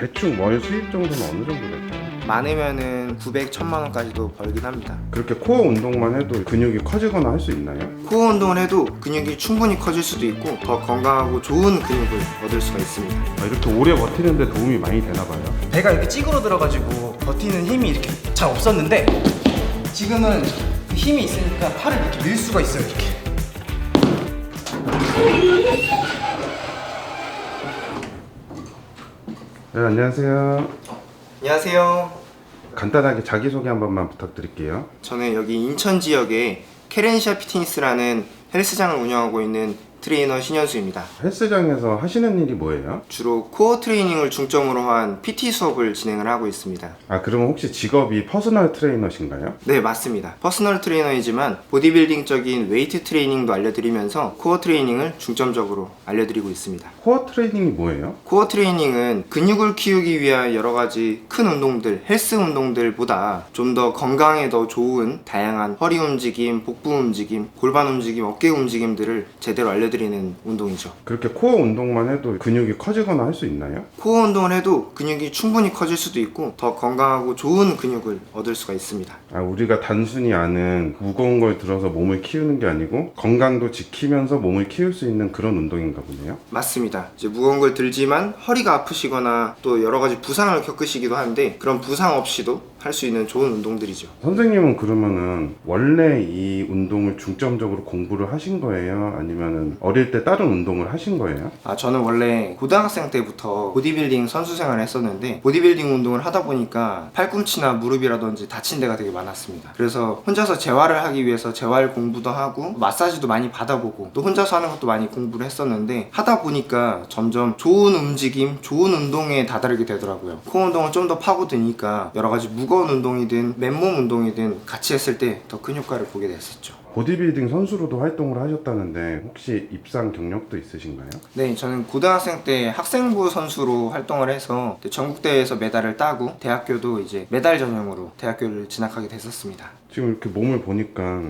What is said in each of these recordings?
대충 월 수입 정도는 어느 정도 될까요? 많으면은 900, 1000만 원까지도 벌긴 합니다. 그렇게 코어 운동만 해도 근육이 커지거나 할 수 있나요? 코어 운동을 해도 근육이 충분히 커질 수도 있고 더 건강하고 좋은 근육을 얻을 수가 있습니다. 이렇게 오래 버티는데 도움이 많이 되나 봐요. 배가 이렇게 찌그러들어가지고 버티는 힘이 이렇게 잘 없었는데 지금은 그 힘이 있으니까 팔을 이렇게 밀 수가 있어요. 이렇게. 네, 안녕하세요. 안녕하세요. 간단하게 자기소개 한 번만 부탁드릴게요. 저는 여기 인천 지역에 케렌시아 피트니스라는 헬스장을 운영하고 있는 트레이너 신현수입니다. 헬스장에서 하시는 일이 뭐예요? 주로 코어 트레이닝을 중점으로 한 PT 수업을 진행을 하고 있습니다. 그러면 혹시 직업이 퍼스널 트레이너신가요? 네, 맞습니다. 퍼스널 트레이너이지만 보디빌딩적인 웨이트 트레이닝도 알려드리면서 코어 트레이닝을 중점적으로 알려드리고 있습니다. 코어 트레이닝이 뭐예요? 코어 트레이닝은 근육을 키우기 위한 여러 가지 큰 운동들, 헬스 운동들보다 좀 더 건강에 더 좋은 다양한 허리 움직임, 복부 움직임, 골반 움직임, 어깨 움직임들을 제대로 알려드리는 운동이죠. 그렇게 코어 운동만 해도 근육이 커지거나 할 수 있나요? 코어 운동을 해도 근육이 충분히 커질 수도 있고 더 건강하고 좋은 근육을 얻을 수가 있습니다. 우리가 단순히 아는 무거운 걸 들어서 몸을 키우는 게 아니고 건강도 지키면서 몸을 키울 수 있는 그런 운동인가 보네요. 맞습니다. 이제 무거운 걸 들지만 허리가 아프시거나 또 여러 가지 부상을 겪으시기도 하는데 그런 부상 없이도 할 수 있는 좋은 운동들이죠. 선생님은 그러면은 원래 이 운동을 중점적으로 공부를 하신 거예요? 아니면은 어릴 때 다른 운동을 하신 거예요? 저는 원래 고등학생 때부터 보디빌딩 선수 생활을 했었는데 보디빌딩 운동을 하다 보니까 팔꿈치나 무릎이라든지 다친 데가 되게 많았습니다. 그래서 혼자서 재활을 하기 위해서 재활 공부도 하고 마사지도 많이 받아보고 또 혼자서 하는 것도 많이 공부를 했었는데 하다 보니까 점점 좋은 움직임, 좋은 운동에 다다르게 되더라고요. 코어 운동을 좀 더 파고드니까 여러 가지 무거운 운동이든 맨몸 운동이든 같이 했을 때 더 큰 효과를 보게 됐었죠. 보디빌딩 선수로도 활동을 하셨다는데 혹시 입상 경력도 있으신가요? 네, 저는 고등학생 때 학생부 선수로 활동을 해서 전국대회에서 메달을 따고 대학교도 이제 메달 전형으로 대학교를 진학하게 됐었습니다. 지금 이렇게 몸을 보니까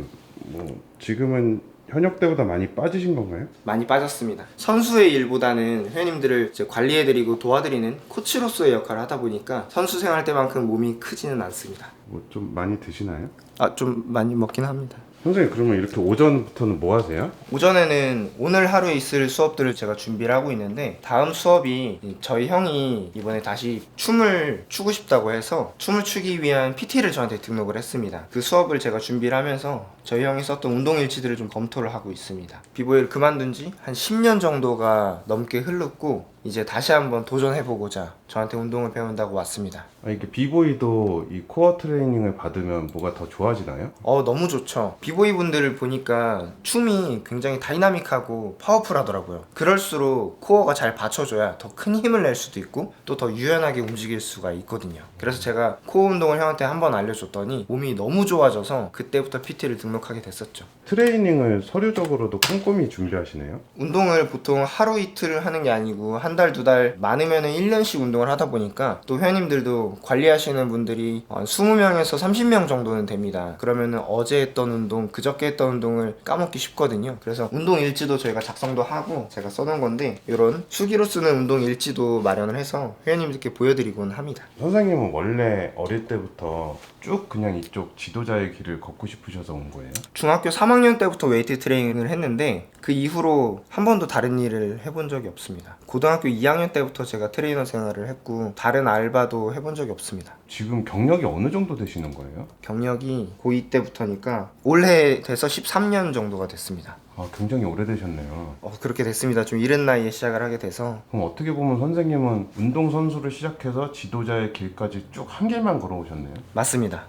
지금은 현역 때보다 많이 빠지신 건가요? 많이 빠졌습니다. 선수의 일보다는 회원님들을 이제 관리해드리고 도와드리는 코치로서의 역할을 하다 보니까 선수 생활 때만큼 몸이 크지는 않습니다. 좀 많이 드시나요? 좀 많이 먹긴 합니다. 선생님 그러면 이렇게 오전부터는 뭐 하세요? 오전에는 오늘 하루 있을 수업들을 제가 준비를 하고 있는데 다음 수업이 저희 형이 이번에 다시 춤을 추고 싶다고 해서 춤을 추기 위한 PT를 저한테 등록을 했습니다. 그 수업을 제가 준비를 하면서 저희 형이 썼던 운동 일지들을 좀 검토를 하고 있습니다. 비보이를 그만둔 지 한 10년 정도가 넘게 흘렀고 이제 다시 한번 도전해보고자 저한테 운동을 배운다고 왔습니다. 이렇게 비보이도 이 코어 트레이닝을 받으면 뭐가 더 좋아지나요? 너무 좋죠. 비보이 분들을 보니까 춤이 굉장히 다이나믹하고 파워풀하더라고요. 그럴수록 코어가 잘 받쳐줘야 더 큰 힘을 낼 수도 있고 또 더 유연하게 움직일 수가 있거든요. 그래서 제가 코어 운동을 형한테 한번 알려줬더니 몸이 너무 좋아져서 그때부터 PT를 등록하게 됐었죠. 트레이닝을 서류적으로도 꼼꼼히 준비하시네요? 운동을 보통 하루 이틀 하는 게 아니고 한 달, 두 달, 많으면 1년씩 운동을 하다 보니까 또 회원님들도 관리하시는 분들이 20명에서 30명 정도는 됩니다. 그러면 어제 했던 운동, 그저께 했던 운동을 까먹기 쉽거든요. 그래서 운동 일지도 저희가 작성도 하고 제가 써놓은 건데 이런 수기로 쓰는 운동 일지도 마련을 해서 회원님들께 보여드리곤 합니다. 선생님은 원래 어릴 때부터 쭉 그냥 이쪽 지도자의 길을 걷고 싶으셔서 온 거예요? 중학교 3학년 때부터 웨이트 트레이닝을 했는데 그 이후로 한 번도 다른 일을 해본 적이 없습니다. 고등학교 2학년 때부터 제가 트레이너 생활을 했고 다른 알바도 해본 적이 없습니다. 지금 경력이 어느 정도 되시는 거예요? 경력이 고2 때부터니까 올해 돼서 13년 정도가 됐습니다. 굉장히 오래되셨네요. 그렇게 됐습니다. 좀 이른 나이에 시작을 하게 돼서. 그럼 어떻게 보면 선생님은 운동선수를 시작해서 지도자의 길까지 쭉 한 길만 걸어오셨네요? 맞습니다.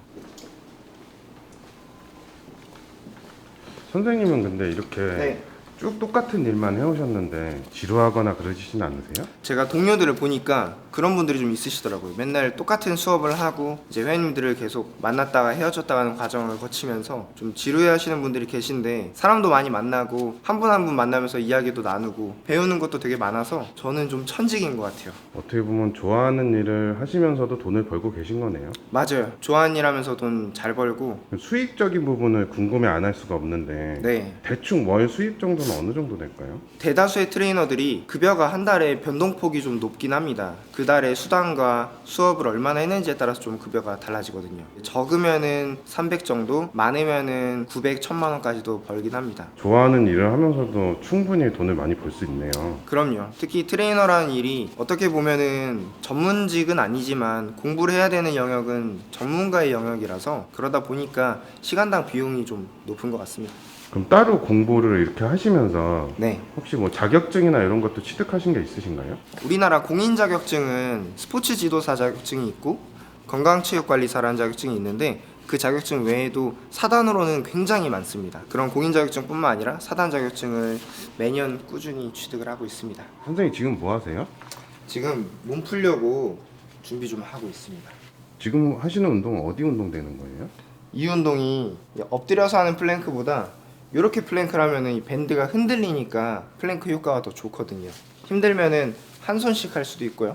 선생님은 근데 이렇게 네. 쭉 똑같은 일만 해오셨는데 지루하거나 그러시진 않으세요? 제가 동료들을 보니까 그런 분들이 좀 있으시더라고요. 맨날 똑같은 수업을 하고 이제 회원님들을 계속 만났다가 헤어졌다 가는 과정을 거치면서 좀 지루해 하시는 분들이 계신데 사람도 많이 만나고 한 분 한 분 만나면서 이야기도 나누고 배우는 것도 되게 많아서 저는 좀 천직인 것 같아요. 어떻게 보면 좋아하는 일을 하시면서도 돈을 벌고 계신 거네요. 맞아요. 좋아하는 일 하면서 돈 잘 벌고. 수익적인 부분을 궁금해 안 할 수가 없는데 네. 대충 월 수입 정도는 어느 정도 될까요? 대다수의 트레이너들이 급여가 한 달에 변동폭이 좀 높긴 합니다. 그 달의 수당과 수업을 얼마나 했는지에 따라서 좀 급여가 달라지거든요. 적으면은 300 정도, 많으면은 900, 1000만 원까지도 벌긴 합니다. 좋아하는 일을 하면서도 충분히 돈을 많이 벌 수 있네요. 그럼요. 특히 트레이너라는 일이 어떻게 보면은 전문직은 아니지만 공부를 해야 되는 영역은 전문가의 영역이라서 그러다 보니까 시간당 비용이 좀 높은 것 같습니다. 그럼 따로 공부를 이렇게 하시면서 네. 혹시 뭐 자격증이나 이런 것도 취득하신 게 있으신가요? 우리나라 공인 자격증은 스포츠 지도사 자격증이 있고 건강체육관리사라는 자격증이 있는데 그 자격증 외에도 사단으로는 굉장히 많습니다. 그런 공인 자격증뿐만 아니라 사단 자격증을 매년 꾸준히 취득을 하고 있습니다. 선생님 지금 뭐 하세요? 지금 몸 풀려고 준비 좀 하고 있습니다. 지금 하시는 운동은 어디 운동 되는 거예요? 이 운동이 엎드려서 하는 플랭크보다 이렇게 플랭크를 하면은 이 밴드가 흔들리니까 플랭크 효과가 더 좋거든요. 힘들면은 한 손씩 할 수도 있고요.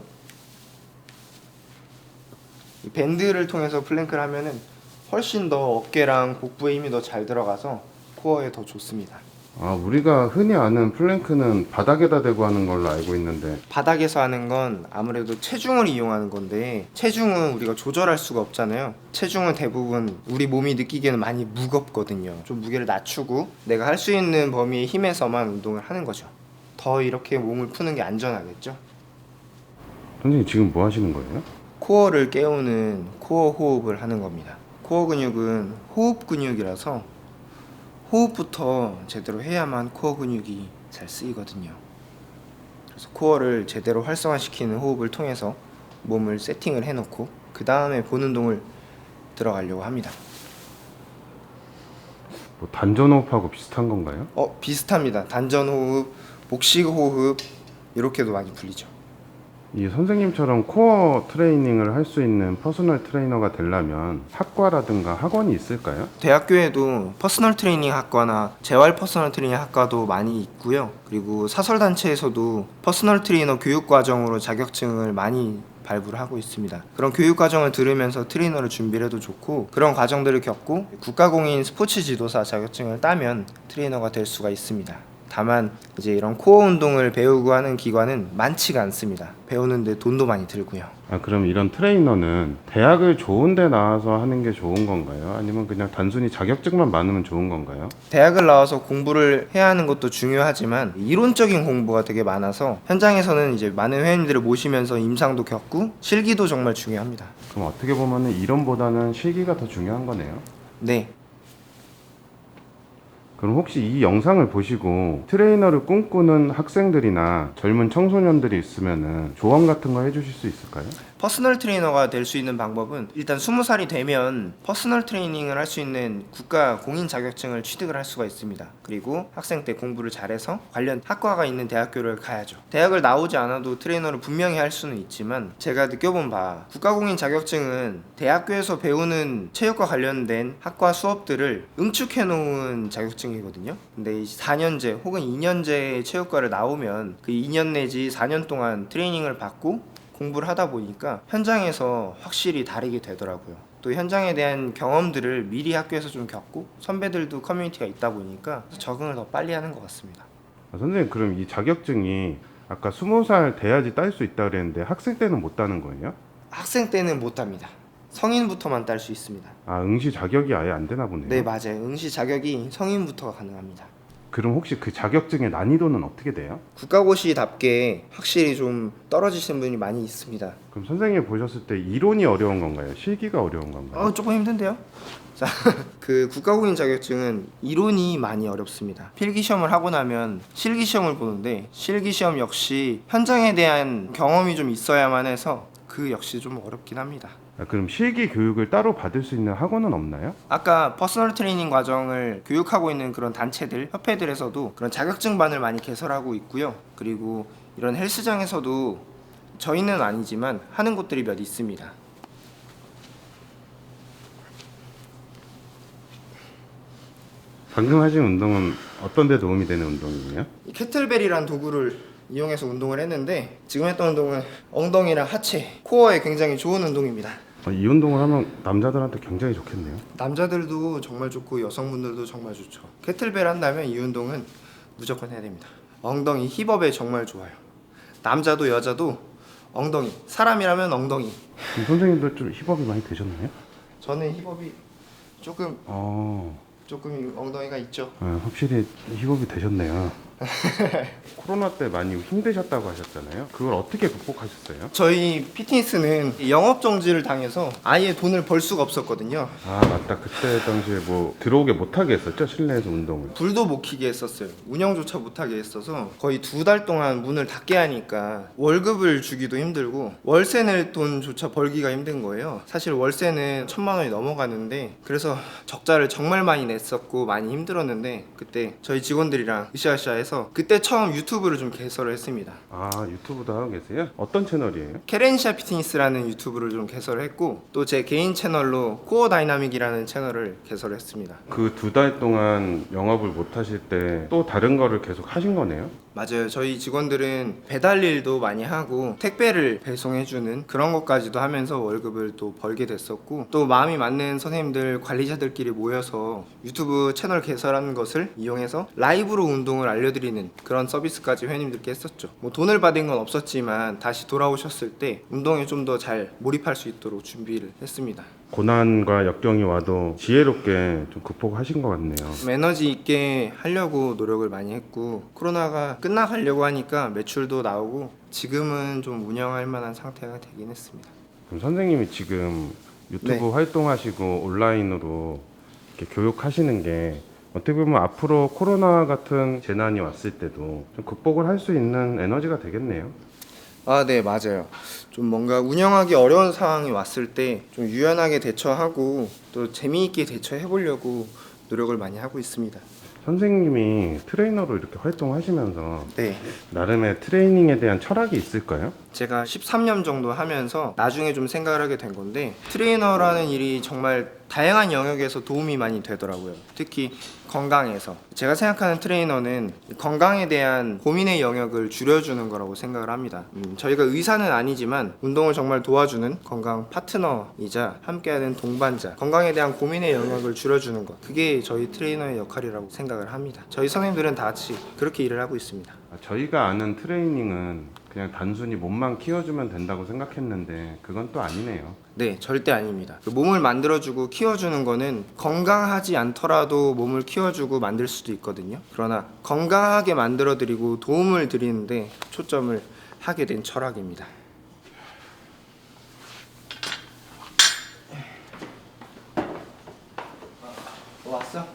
이 밴드를 통해서 플랭크를 하면은 훨씬 더 어깨랑 복부에 힘이 더 잘 들어가서 코어에 더 좋습니다. 아, 우리가 흔히 아는 플랭크는 바닥에다 대고 하는 걸로 알고 있는데 바닥에서 하는 건 아무래도 체중을 이용하는 건데 체중은 우리가 조절할 수가 없잖아요. 체중은 대부분 우리 몸이 느끼기에는 많이 무겁거든요. 좀 무게를 낮추고 내가 할 수 있는 범위의 힘에서만 운동을 하는 거죠. 더 이렇게 몸을 푸는 게 안전하겠죠. 선생님 지금 뭐 하시는 거예요? 코어를 깨우는 코어 호흡을 하는 겁니다. 코어 근육은 호흡 근육이라서 호흡부터 제대로 해야만 코어 근육이 잘 쓰이거든요. 그래서 코어를 제대로 활성화시키는 호흡을 통해서 몸을 세팅을 해놓고 그 다음에 본 운동을 들어가려고 합니다. 뭐 단전호흡하고 비슷한 건가요? 비슷합니다. 단전호흡, 복식호흡 이렇게도 많이 불리죠. 이 선생님처럼 코어 트레이닝을 할 수 있는 퍼스널 트레이너가 되려면 학과라든가 학원이 있을까요? 대학교에도 퍼스널 트레이닝 학과나 재활 퍼스널 트레이닝 학과도 많이 있고요. 그리고 사설단체에서도 퍼스널 트레이너 교육과정으로 자격증을 많이 발부를 하고 있습니다. 그런 교육과정을 들으면서 트레이너를 준비를 해도 좋고 그런 과정들을 겪고 국가공인 스포츠 지도사 자격증을 따면 트레이너가 될 수가 있습니다. 다만 이제 이런 코어 운동을 배우고 하는 기관은 많지가 않습니다. 배우는데 돈도 많이 들고요. 아, 그럼 이런 트레이너는 대학을 좋은 데 나와서 하는 게 좋은 건가요? 아니면 그냥 단순히 자격증만 많으면 좋은 건가요? 대학을 나와서 공부를 해야 하는 것도 중요하지만 이론적인 공부가 되게 많아서 현장에서는 이제 많은 회원님들을 모시면서 임상도 겪고 실기도 정말 중요합니다. 그럼 어떻게 보면 이론보다는 실기가 더 중요한 거네요. 네. 그럼 혹시 이 영상을 보시고 트레이너를 꿈꾸는 학생들이나 젊은 청소년들이 있으면은 조언 같은 거 해주실 수 있을까요? 퍼스널 트레이너가 될 수 있는 방법은 일단 20살이 되면 퍼스널 트레이닝을 할 수 있는 국가 공인 자격증을 취득을 할 수가 있습니다. 그리고 학생 때 공부를 잘해서 관련 학과가 있는 대학교를 가야죠. 대학을 나오지 않아도 트레이너를 분명히 할 수는 있지만 제가 느껴본 바 국가 공인 자격증은 대학교에서 배우는 체육과 관련된 학과 수업들을 응축해 놓은 자격증이거든요. 근데 4년제 혹은 2년제 체육과를 나오면 그 2년 내지 4년 동안 트레이닝을 받고 공부를 하다 보니까 현장에서 확실히 다르게 되더라고요. 또 현장에 대한 경험들을 미리 학교에서 좀 겪고 선배들도 커뮤니티가 있다 보니까 적응을 더 빨리 하는 것 같습니다. 아, 선생님 그럼 이 자격증이 아까 20살 돼야지 딸 수 있다 그랬는데 학생 때는 못 따는 거예요? 학생 때는 못 땁니다. 성인부터만 딸 수 있습니다. 아, 응시 자격이 아예 안 되나 보네요. 네, 맞아요. 응시 자격이 성인부터가 가능합니다. 그럼 혹시 그 자격증의 난이도는 어떻게 돼요? 국가고시답게 확실히 좀 떨어지시는 분이 많이 있습니다. 그럼 선생님이 보셨을 때 이론이 어려운 건가요? 실기가 어려운 건가요? 조금 힘든데요? 자, 그 국가공인 자격증은 이론이 많이 어렵습니다. 필기시험을 하고 나면 실기시험을 보는데 실기시험 역시 현장에 대한 경험이 좀 있어야만 해서 그 역시 좀 어렵긴 합니다. 아, 그럼 실기 교육을 따로 받을 수 있는 학원은 없나요? 아까 퍼스널 트레이닝 과정을 교육하고 있는 그런 단체들, 협회들에서도 그런 자격증반을 많이 개설하고 있고요. 그리고 이런 헬스장에서도 저희는 아니지만 하는 곳들이 몇 있습니다. 방금 하신 운동은 어떤 데 도움이 되는 운동이에요? 이 캐틀벨이란 도구를 이용해서 운동을 했는데 지금 했던 운동은 엉덩이랑 하체, 코어에 굉장히 좋은 운동입니다. 이 운동을 하면 남자들한테 굉장히 좋겠네요. 남자들도 정말 좋고 여성분들도 정말 좋죠. 캐틀벨 한다면 이 운동은 무조건 해야 됩니다. 엉덩이 힙업에 정말 좋아요. 남자도 여자도 엉덩이. 사람이라면 엉덩이. 그럼 선생님도 좀 힙업이 많이 되셨나요? 저는 힙업이 조금 어, 엉덩이가 있죠. 확실히 힙업이 되셨네요. 코로나 때 많이 힘드셨다고 하셨잖아요. 그걸 어떻게 극복하셨어요? 저희 피트니스는 영업 정지를 당해서 아예 돈을 벌 수가 없었거든요. 아 맞다. 그때 당시에 뭐 들어오게 못하게 했었죠, 실내에서 운동을. 불도 못 켜게 했었어요. 운영조차 못하게 했어서 거의 2달 동안 문을 닫게 하니까 월급을 주기도 힘들고 월세 낼 돈조차 벌기가 힘든 거예요. 사실 월세는 1,000만 원이 넘어가는데 그래서 적자를 정말 많이 냈었고 많이 힘들었는데 그때 저희 직원들이랑 으쌰으쌰해서 그때 처음 유튜브를 좀 개설을 했습니다. 아 유튜브도 하고 계세요? 어떤 채널이에요? 케렌시아 피트니스라는 유튜브를 좀 개설을 했고 또 제 개인 채널로 코어 다이나믹이라는 채널을 개설했습니다. 그 2달 동안 영업을 못 하실 때 또 다른 거를 계속 하신 거네요? 맞아요. 저희 직원들은 배달 일도 많이 하고 택배를 배송해주는 그런 것까지도 하면서 월급을 또 벌게 됐었고 또 마음이 맞는 선생님들 관리자들끼리 모여서 유튜브 채널 개설하는 것을 이용해서 라이브로 운동을 알려드리는 그런 서비스까지 회원님들께 했었죠. 뭐 돈을 받은 건 없었지만 다시 돌아오셨을 때 운동에 좀 더 잘 몰입할 수 있도록 준비를 했습니다. 고난과 역경이 와도 지혜롭게 좀 극복하신 것 같네요. 좀 에너지 있게 하려고 노력을 많이 했고 코로나가 끝나가려고 하니까 매출도 나오고 지금은 좀 운영할 만한 상태가 되긴 했습니다. 그럼 선생님이 지금 유튜브 네. 활동하시고 온라인으로 이렇게 교육하시는 게 어떻게 보면 앞으로 코로나 같은 재난이 왔을 때도 좀 극복을 할 수 있는 에너지가 되겠네요. 아, 네, 맞아요. 좀 뭔가 운영하기 어려운 상황이 왔을 때 좀 유연하게 대처하고 또 재미있게 대처해 보려고 노력을 많이 하고 있습니다. 선생님이 트레이너로 이렇게 활동하시면서 네. 나름의 트레이닝에 대한 철학이 있을까요? 제가 13년 정도 하면서 나중에 좀 생각을 하게 된 건데 트레이너라는 일이 정말 다양한 영역에서 도움이 많이 되더라고요. 특히 건강에서 제가 생각하는 트레이너는 건강에 대한 고민의 영역을 줄여주는 거라고 생각을 합니다. 저희가 의사는 아니지만 운동을 정말 도와주는 건강 파트너이자 함께하는 동반자, 건강에 대한 고민의 영역을 줄여주는 것, 그게 저희 트레이너의 역할이라고 생각을 합니다. 저희 선생님들은 다 같이 그렇게 일을 하고 있습니다. 저희가 아는 트레이닝은 그냥 단순히 몸만 키워주면 된다고 생각했는데 그건 또 아니네요. 네, 절대 아닙니다. 그 몸을 만들어주고 키워주는 거는 건강하지 않더라도 몸을 키워주고 만들 수도 있거든요. 그러나 건강하게 만들어드리고 도움을 드리는데 초점을 하게 된 철학입니다. 왔어?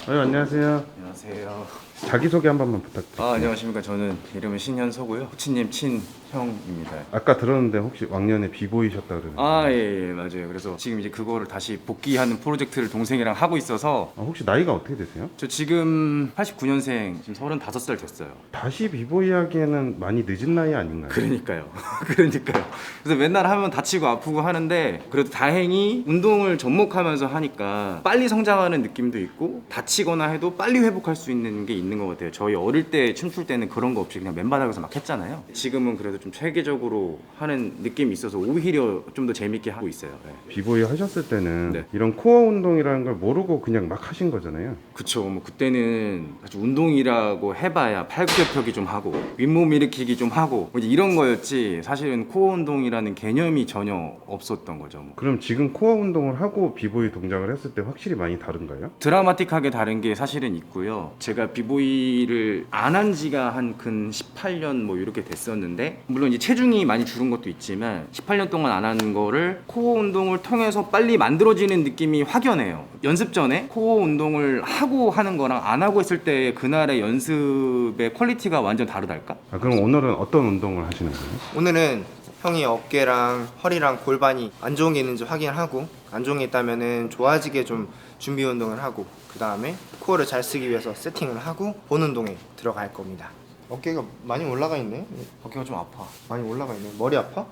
안녕하세요. 안녕하세요. 자기소개 한 번만 부탁드립니다. 안녕하십니까. 저는 이름은 신현서고요. 코치님 친형입니다. 아까 들었는데 혹시 왕년에 비보이셨다 그러는데 예, 맞아요. 그래서 지금 이제 그거를 다시 복귀하는 프로젝트를 동생이랑 하고 있어서 혹시 나이가 어떻게 되세요? 저 지금 89년생, 지금 35살 됐어요. 다시 비보이 하기에는 많이 늦은 나이 아닌가요? 그러니까요. 그러니까요. 그래서 맨날 하면 다치고 아프고 하는데 그래도 다행히 운동을 접목하면서 하니까 빨리 성장하는 느낌도 있고 다치거나 해도 빨리 회복할 수 있는 게 있는 것 같아요. 저희 어릴 때 춤출 때는 그런 거 없이 그냥 맨바닥에서 막 했잖아요. 지금은 그래도 좀 체계적으로 하는 느낌이 있어서 오히려 좀 더 재밌게 하고 있어요. 네. 비보이 하셨을 때는 네. 이런 코어 운동이라는 걸 모르고 그냥 막 하신 거잖아요. 그쵸. 뭐 그때는 아주 운동이라고 해봐야 팔굽혀펴기 좀 하고 윗몸 일으키기 좀 하고 뭐 이제 이런 거였지 사실은 코어 운동이라는 개념이 전혀 없었던 거죠. 뭐. 그럼 지금 코어 운동을 하고 비보이 동작을 했을 때 확실히 많이 다른가요? 드라마틱하게 다른 게 사실은 있고요. 제가 비보이를 안 한 지가 한 근 18년 뭐 이렇게 됐었는데 물론 이제 체중이 많이 줄은 것도 있지만 18년 동안 안 하는 거를 코어 운동을 통해서 빨리 만들어지는 느낌이 확연해요. 연습 전에 코어 운동을 하고 하는 거랑 안 하고 했을 때 그날의 연습의 퀄리티가 완전 다르달까? 그럼 오늘은 어떤 운동을 하시는 거예요? 오늘은 형이 어깨랑 허리랑 골반이 안 좋은 게 있는지 확인하고 안 좋은 게 있다면은 좋아지게 좀 준비 운동을 하고 그 다음에 코어를 잘 쓰기 위해서 세팅을 하고 본 운동에 들어갈 겁니다. 어깨가 많이 올라가 있네. 어깨가 좀 아파. 많이 올라가 있네. 머리 아파?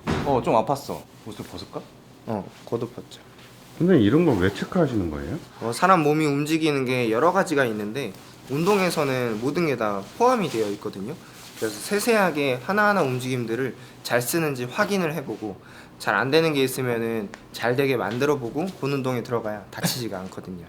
좀 아팠어. 옷을 벗을까? 걷어봤죠. 선생님 이런 걸 왜 체크하시는 거예요? 사람 몸이 움직이는 게 여러 가지가 있는데 운동에서는 모든 게 다 포함이 되어 있거든요. 그래서 세세하게 하나하나 움직임들을 잘 쓰는지 확인을 해보고 잘 안 되는 게 있으면은 잘 되게 만들어보고 본 운동에 들어가야 다치지가 않거든요.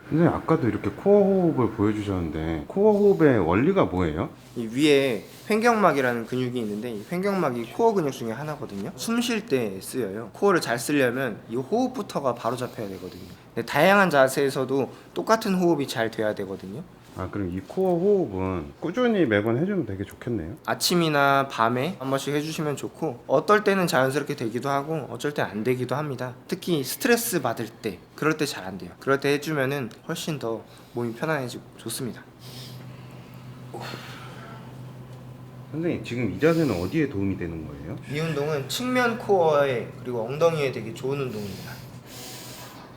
선생님 아까도 이렇게 코어 호흡을 보여주셨는데 코어 호흡의 원리가 뭐예요? 이 위에 횡격막이라는 근육이 있는데 이 횡격막이 코어 근육 중에 하나거든요. 숨 쉴 때 쓰여요. 코어를 잘 쓰려면 이 호흡부터가 바로 잡혀야 되거든요. 근데 다양한 자세에서도 똑같은 호흡이 잘 돼야 되거든요. 아, 그럼 이 코어 호흡은 꾸준히 매번 해주면 되게 좋겠네요. 아침이나 밤에 한 번씩 해주시면 좋고 어떨 때는 자연스럽게 되기도 하고 어쩔 때 안 되기도 합니다. 특히 스트레스 받을 때 그럴 때 잘 안 돼요. 그럴 때 해주면은 훨씬 더 몸이 편안해지고 좋습니다. 선생님, 지금 이 자세는 어디에 도움이 되는 거예요? 이 운동은 측면 코어에 그리고 엉덩이에 되게 좋은 운동입니다.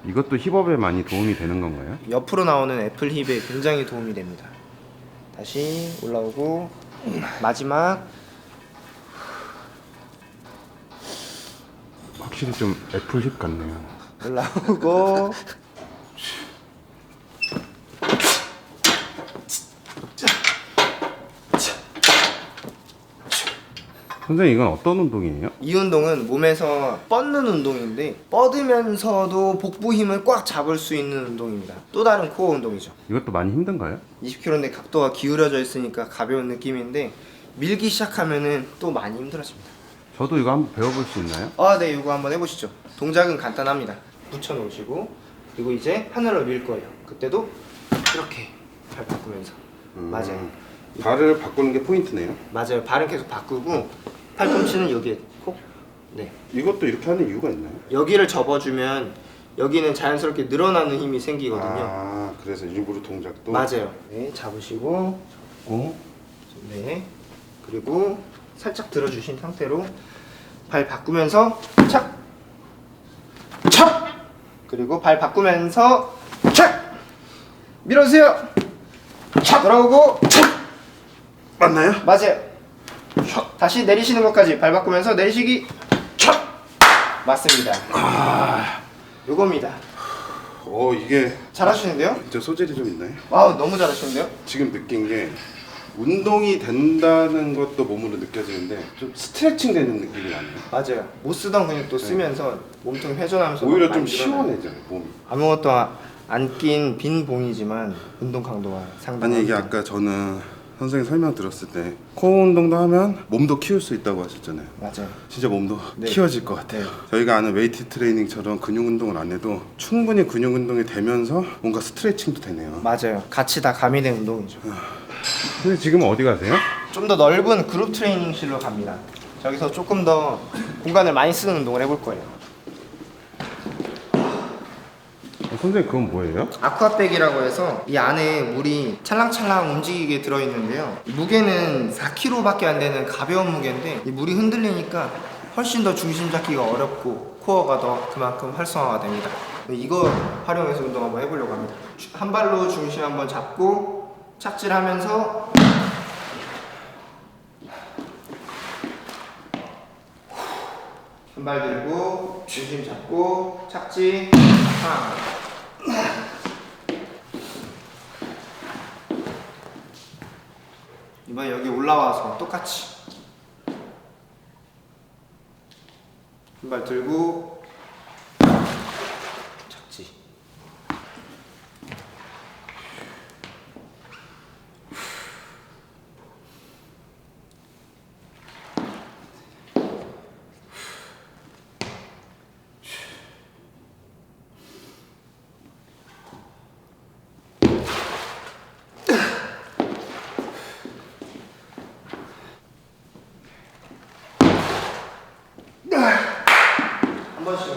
이것도 힙업에 많이 도움이 되는 건가요? 옆으로 나오는 애플 힙에 굉장히 도움이 됩니다. 다시 올라오고 마지막 확실히 좀 애플 힙 같네요. 올라오고 선생님, 이건 어떤 운동이에요? 이 운동은 몸에서 뻗는 운동인데 뻗으면서도 복부 힘을 꽉 잡을 수 있는 운동입니다. 또 다른 코어 운동이죠. 이것도 많이 힘든가요? 20kg인데 각도가 기울어져 있으니까 가벼운 느낌인데 밀기 시작하면은 또 많이 힘들어집니다. 저도 이거 한번 배워볼 수 있나요? 네, 이거 한번 해보시죠. 동작은 간단합니다. 붙여 놓으시고 그리고 이제 하늘로 밀 거예요. 그때도 이렇게 발 바꾸면서 맞아요. 발을 바꾸는 게 포인트네요. 맞아요. 발은 계속 바꾸고 팔꿈치는 여기에 콕. 네. 이것도 이렇게 하는 이유가 있나요? 여기를 접어주면 여기는 자연스럽게 늘어나는 힘이 생기거든요. 아, 그래서 일부러 동작도. 맞아요. 네, 잡으시고 네. 그리고 살짝 들어주신 상태로 발 바꾸면서 착! 착! 그리고 발 바꾸면서 착! 밀어주세요! 착! 돌아오고 착! 맞나요? 맞아요. 촥. 다시 내리시는 것까지 발 바꾸면서 내리시기 촥. 맞습니다. 요겁니다. 이게 잘하시는데요? 진짜 소질이 좀 있나요? 너무 잘하시는데요? 지금 느낀 게 운동이 된다는 것도 몸으로 느껴지는데 좀 스트레칭 되는 느낌이 나네요. 맞아요. 못 쓰던 근육도 쓰면서 몸통이 회전하면서 오히려 많이 좀 늘어나요. 시원해져요, 몸이. 아무것도 안 낀 빈 봉이지만 운동 강도가 상당합니다. 아니, 이게 아까 저는 선생님 설명 들었을 때 코어 운동도 하면 몸도 키울 수 있다고 하셨잖아요. 맞아요. 진짜 몸도 네. 키워질 것 같아요. 네. 저희가 아는 웨이트 트레이닝처럼 근육 운동을 안 해도 충분히 근육 운동이 되면서 뭔가 스트레칭도 되네요. 맞아요. 같이 다 가미된 운동이죠. 근데 지금 어디 가세요? 좀 더 넓은 그룹 트레이닝실로 갑니다. 저기서 조금 더 공간을 많이 쓰는 운동을 해볼 거예요. 선생님, 그건 뭐예요? 아쿠아백이라고 해서 이 안에 물이 찰랑찰랑 움직이게 들어있는데요. 무게는 4kg밖에 안 되는 가벼운 무게인데 이 물이 흔들리니까 훨씬 더 중심 잡기가 어렵고 코어가 더 그만큼 활성화가 됩니다. 이거 활용해서 운동 한번 해보려고 합니다. 한 발로 중심 한번 잡고 착지하면서 한 발 들고 중심 잡고 착지 하나. 이번에 여기 올라와서 똑같이 한 발 들고 착지. 한 번씩.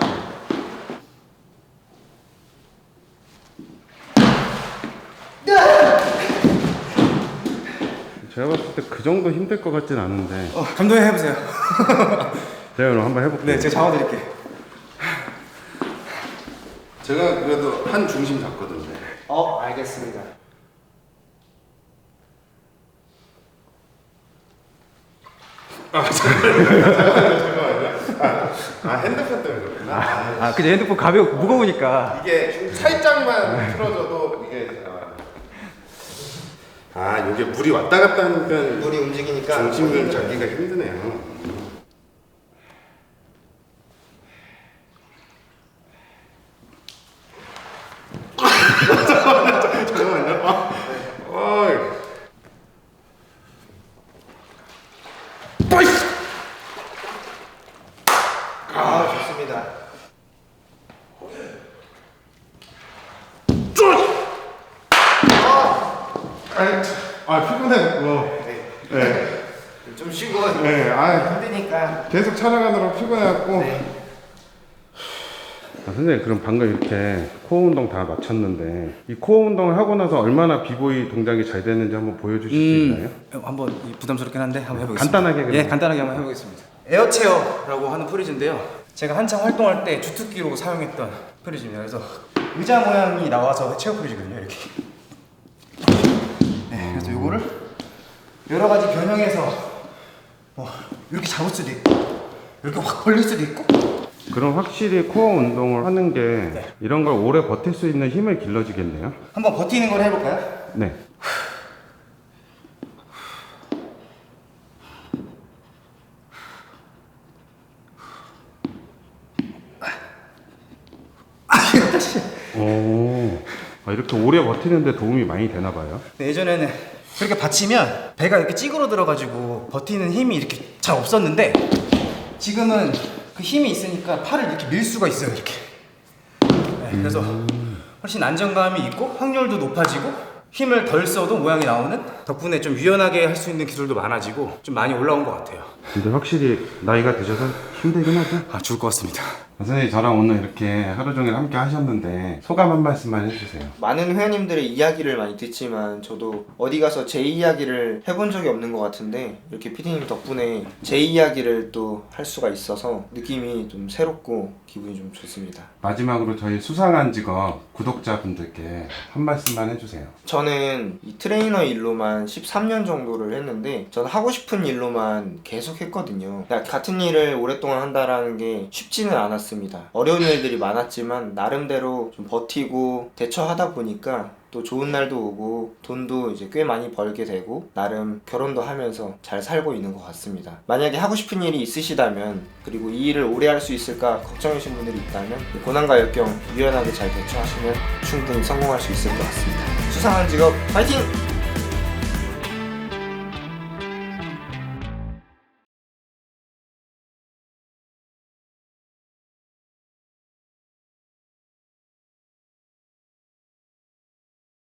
제가 봤을 때 그 정도 힘들 것 같진 않은데 감독님 해보세요. 제가 그럼 한번 해볼게요. 네, 제가 잡아드릴게요. 제가 그래도 한 중심 잡거든요. 알겠습니다. 핸드폰 때문에 그렇구나. 그죠, 핸드폰 무거우니까. 이게 좀 살짝만 틀어져도 이게 이게 물이 왔다 갔다 하니까 물이 움직이니까 중심을 잡기가 힘드네요. 잠깐만요. 좀 쉬고 네, 힘드니까. 계속 촬영하느라 피곤해갖고. 네. 선생님, 그럼 방금 이렇게 코어 운동 다 마쳤는데 이 코어 운동을 하고 나서 얼마나 비보이 동작이 잘 되는지 한번 보여주실 수 있나요? 한번 부담스럽긴 한데 한번 해보겠습니다. 간단하게 그냥. 예, 간단하게 한번 해보겠습니다. 에어체어라고 하는 프리즈인데요. 제가 한창 활동할 때 주특기로 사용했던 프리즈입니다. 그래서 의자 모양이 나와서 체어 프리즈거든요. 이렇게. 네, 그래서 요거를 여러 가지 변형해서 뭐 이렇게 잡을 수도 있고 이렇게 확 벌릴 수도 있고. 그럼 확실히 코어 운동을 하는 게 이런 걸 오래 버틸 수 있는 힘을 길러주겠네요. 한번 버티는 걸 해볼까요? 네. 오, 이렇게 오래 버티는데 도움이 많이 되나 봐요. 예전에는 그렇게 받치면 배가 이렇게 찌그러들어가지고 버티는 힘이 이렇게 잘 없었는데 지금은 그 힘이 있으니까 팔을 이렇게 밀 수가 있어요. 이렇게. 네, 그래서 훨씬 안정감이 있고 확률도 높아지고 힘을 덜 써도 모양이 나오는 덕분에 좀 유연하게 할 수 있는 기술도 많아지고 좀 많이 올라온 것 같아요. 근데 확실히 나이가 드셔서 힘들긴 하죠? 죽을 것 같습니다. 선생님, 저랑 오늘 이렇게 하루 종일 함께 하셨는데 소감 한 말씀만 해주세요. 많은 회원님들의 이야기를 많이 듣지만 저도 어디 가서 제 이야기를 해본 적이 없는 것 같은데 이렇게 피디님 덕분에 제 이야기를 또 할 수가 있어서 느낌이 좀 새롭고 기분이 좀 좋습니다. 마지막으로 저희 수상한 직업 구독자분들께 한 말씀만 해주세요. 저는 이 트레이너 일로만 13년 정도를 했는데 저는 하고 싶은 일로만 계속 했거든요. 같은 일을 오랫동안 한다라는 게 쉽지는 않았습니다. 어려운 일들이 많았지만 나름대로 좀 버티고 대처하다 보니까 또 좋은 날도 오고 돈도 이제 꽤 많이 벌게 되고 나름 결혼도 하면서 잘 살고 있는 것 같습니다. 만약에 하고 싶은 일이 있으시다면 그리고 이 일을 오래 할 수 있을까 걱정이신 분들이 있다면 고난과 역경 유연하게 잘 대처하시면 충분히 성공할 수 있을 것 같습니다. 수상한 직업 파이팅!